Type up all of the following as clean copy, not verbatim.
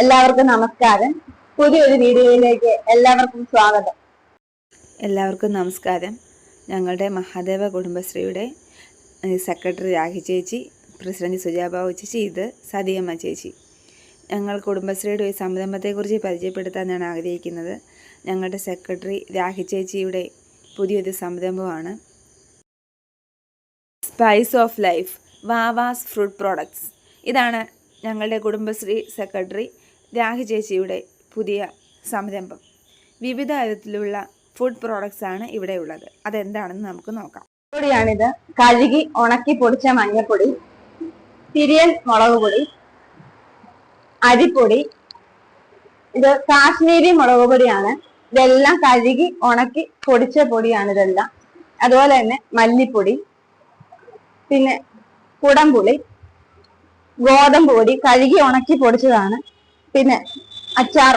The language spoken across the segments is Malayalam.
എല്ലാവർക്കും നമസ്കാരം. പുതിയൊരു വീഡിയോയിലേക്ക് എല്ലാവർക്കും സ്വാഗതം. എല്ലാവർക്കും നമസ്കാരം. ഞങ്ങളുടെ മഹാദേവ കുടുംബശ്രീയുടെ സെക്രട്ടറി രാഖി ചേച്ചി, പ്രസിഡന്റ് സുജാബാബു ചേച്ചി, ഇത് സതിയമ്മ ചേച്ചി. ഞങ്ങൾ കുടുംബശ്രീയുടെ ഒരു സംരംഭത്തെക്കുറിച്ച് പരിചയപ്പെടുത്താനാണ് ആഗ്രഹിക്കുന്നത്. ഞങ്ങളുടെ സെക്രട്ടറി രാഖി ചേച്ചിയുടെ പുതിയൊരു സംരംഭമാണ് spice of life Vava's fruit products. ഇതാണ് ഞങ്ങളുടെ കുടുംബശ്രീ സെക്രട്ടറി രാഖി ചേച്ചിയുടെ പുതിയ സംരംഭം. വിവിധ തരത്തിലുള്ള ഫുഡ് പ്രോഡക്ട്സ് ആണ് ഇവിടെ ഉള്ളത്. അതെന്താണെന്ന് നമുക്ക് നോക്കാം. പൊടിയാണിത്. കഴുകി ഉണക്കി പൊടിച്ച മഞ്ഞൾപ്പൊടി, തിരിയൻ മുളക് പൊടി, അരിപ്പൊടി, ഇത് കാശ്മീരി മുളക് പൊടിയാണ്. ഇതെല്ലാം കഴുകി ഉണക്കി പൊടിച്ച പൊടിയാണ് ഇതെല്ലാം. അതുപോലെ തന്നെ മല്ലിപ്പൊടി, പിന്നെ കുടംപുളി, ഗോതമ്പ് പൊടി കഴുകി ഉണക്കി പൊടിച്ചതാണ്. പിന്നെ അച്ചാർ,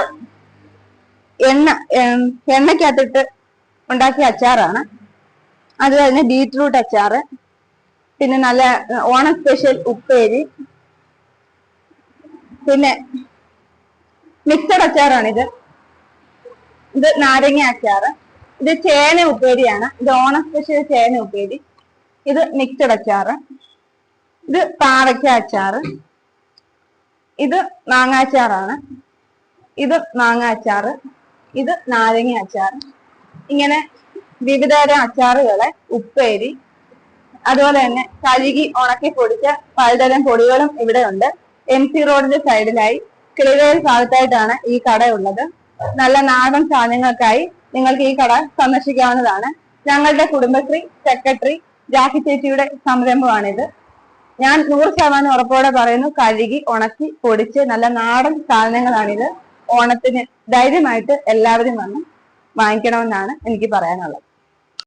എണ്ണക്കകത്തിട്ട് ഉണ്ടാക്കിയ അച്ചാറാണ്. അതുപോലെ തന്നെ ബീറ്റ്റൂട്ട് അച്ചാറ്, പിന്നെ നല്ല ഓണം സ്പെഷ്യൽ ഉപ്പേരി, പിന്നെ മിക്സഡ് അച്ചാറാണിത്. ഇത് നാരങ്ങ അച്ചാറ്, ഇത് ചേന ഉപ്പേരിയാണ്. ഇത് ഓണം സ്പെഷ്യൽ ചേന ഉപ്പേരി. ഇത് മിക്സഡ് അച്ചാറ്, ഇത് പാവയ്ക്ക അച്ചാറ്, ഇത് മാങ്ങാച്ചാറാണ്. ഇത് മാങ്ങ അച്ചാറ്, ഇത് നാരങ്ങ അച്ചാറ്. ഇങ്ങനെ വിവിധതരം അച്ചാറുകളെ ഉപ്പേരി, അതുപോലെ തന്നെ കഴുകി ഉണക്കി പൊടിച്ച പലതരം പൊടികളും ഇവിടെ ഉണ്ട്. MC റോഡിന്റെ സൈഡിലായി കിളിവേൽ ഭാഗത്തായിട്ടാണ് ഈ കട ഉള്ളത്. നല്ല നാടൻ സാധനങ്ങൾക്കായി നിങ്ങൾക്ക് ഈ കട സന്ദർശിക്കാവുന്നതാണ്. ഞങ്ങളുടെ കുടുംബശ്രീ സെക്രട്ടറി രാഖി ചേച്ചിയുടെ സംരംഭമാണിത്. ഞാൻ 100% ഉറപ്പോടെ പറയുന്നു, കഴുകി ഉണക്കി പൊടിച്ച് നല്ല നാടൻ സാധനങ്ങളാണിത്. ഓണത്തിന് ധൈര്യമായിട്ട് എല്ലാവരും വന്ന് വാങ്ങിക്കണമെന്നാണ് എനിക്ക് പറയാനുള്ളത്.